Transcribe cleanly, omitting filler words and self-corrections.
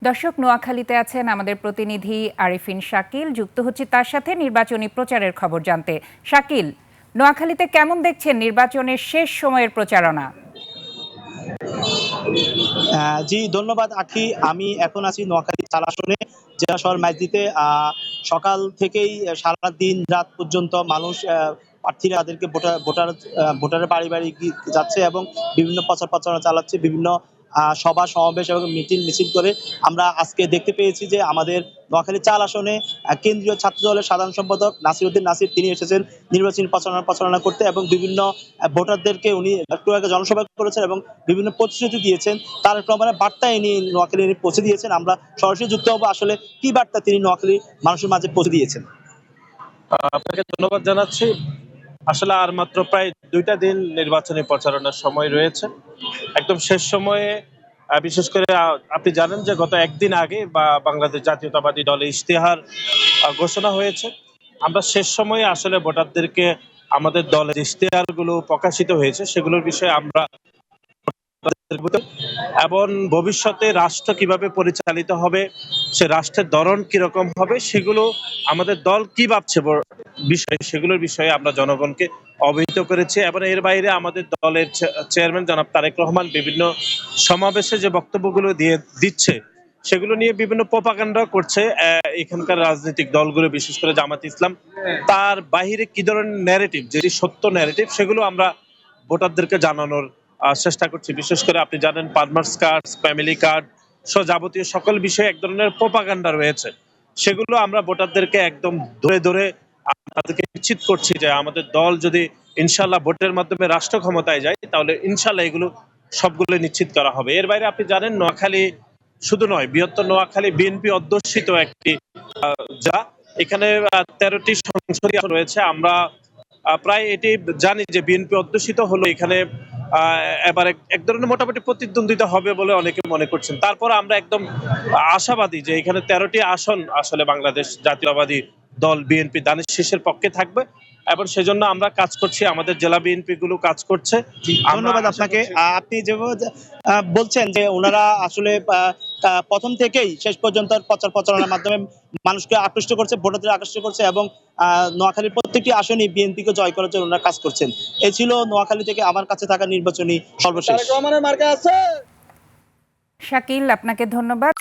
দর্শক, নোয়াখালীতে আছেন আমাদের প্রতিনিধি আরিফিন শাকিল। যুক্ত হচ্ছে তার সাথে নির্বাচনী প্রচারের খবর জানতে। শাকিল, নোয়াখালীতে কেমন দেখছেন নির্বাচনের শেষ সময়ের প্রচারণা? জি, ধন্যবাদ আখি। আমি এখন আছি নোয়াখালী ৪ আসনে, জেলা শহর মাইজদীতে। সকাল থেকেই সারা দিন রাত পর্যন্ত মানুষ, প্রার্থীরা তাদেরকে ভোটারের বাড়ি বাড়ি যাচ্ছে এবং বিভিন্ন প্রচারণা চালাচ্ছে, বিভিন্ন সভা সমাবেশ এবং মিছিল করে। আমরা আজকে দেখতে পেয়েছি যে আমাদের নোয়াখালী ৪ আসনে কেন্দ্রীয় ছাত্র দলের সাধারণ সম্পাদক নাসিরউদ্দিন নাসির তিনি এসেছেন নির্বাচনী প্রচারণা করতে, এবং বিভিন্ন ভোটারদেরকে উনি একটু আগে জনসভা করেছেন এবং বিভিন্ন প্রতিশ্রুতি দিয়েছেন। তার প্রমাণে বার্তা এনে নোয়াখালী পৌঁছে দিয়েছেন। আমরা সরাসরি যুক্ত হবো, আসলে কি বার্তা তিনি নোয়াখালী মানুষের মাঝে পৌঁছে দিয়েছেন। আপনাকে ধন্যবাদ জানাচ্ছি। আসলে আর মাত্র প্রায় 2টা দিন নির্বাচনী প্রচারণার সময় রয়েছে, একদম শেষ সময়ে। বিশেষ করে আপনি জানেন যে গত একদিন আগে বাংলাদেশ জাতীয়তাবাদী দলে ইশতেহার ঘোষণা হয়েছে। আমরা শেষ সময়ে আসলে ভোটারদেরকে আমাদের দলের ইশতেহারগুলো প্রকাশিত হয়েছে সেগুলোর বিষয়ে আমরা এবং ভবিষ্যতে রাষ্ট্র কিভাবে পরিচালিত হবে, সে রাষ্ট্রের ধরন কিরকম হবে, সেগুলো আমাদের দল কি ভাবছে সেগুলোর বিষয়ে আমরা জনগণকে অবহিত করেছি। এবং এর বাইরে আমাদের দলের চেয়ারম্যান জনাব তারেক রহমান বিভিন্ন সমাবেশে যে বক্তব্যগুলো দিচ্ছে সেগুলো নিয়ে বিভিন্ন প্রোপাগান্ডা করছে এখানকার রাজনৈতিক দলগুলো, বিশেষ করে জামাত ইসলাম। তার বাহিরে কি ধরনের ন্যারেটিভ, যেটি সত্য ন্যারেটিভ, সেগুলো আমরা ভোটারদেরকে জানানোর চেষ্টা করছি। বিশেষ করে আপনি জানেন ফার্মার্স কার্ড, ফ্যামিলি কার্ড সহ যাবতীয় সকল বিষয়ে এক ধরনের প্রোপাগান্ডা রয়েছে। সেগুলো আমরা ভোটারদেরকে একদম ধরে ধরে তাদেরকে নিশ্চিত করছি যে আমাদের দল যদি ইনশাল্লাহ ভোটের মাধ্যমে রাষ্ট্র ক্ষমতায় যায়, তাহলে ইনশাল্লাহ এগুলো সবগুলো নিশ্চিত করা হবে। এর বাইরে আপনি জানেন নোয়াখালী শুধু নয়, বৃহত্তর নোয়াখালী বিএনপি অধ্যুষিত একটি যা এখানে 13টি সংসদীয় আসন রয়েছে। আমরা প্রায় এটি জানি যে বিএনপি অধ্যুষিত হলো এখানে এবার এক ধরনের মোটামুটি প্রতিদ্বন্দ্বিতা হবে বলে অনেকে মনে করছেন। তারপর আমরা একদম আশাবাদী যে এখানে 13টি আসন আসলে বাংলাদেশ জাতীয়তাবাদী দল বিএনপি দানের শীষের পক্ষে থাকবে, এবং সেজন্য আমরা কাজ করছি, আমাদের জেলা বিএনপি গুলো কাজ করছে। ধন্যবাদ আপনাকে। আপনি যে বলছেন যে ওনারা আসলে প্রথম থেকেই শেষ পর্যন্ত প্রচারণার মাধ্যমে মানুষকে আকৃষ্ট করছে, ভোটারদের আকৃষ্ট করছে, এবং নোয়াখালীর প্রত্যেকটি আসনই বিএনপিকে জয় করার জন্য ওনারা কাজ করছেন। এই ছিল নোয়াখালী থেকে আমার কাছে থাকা নির্বাচনী সর্বশেষ। শাকিল, আপনাকে ধন্যবাদ।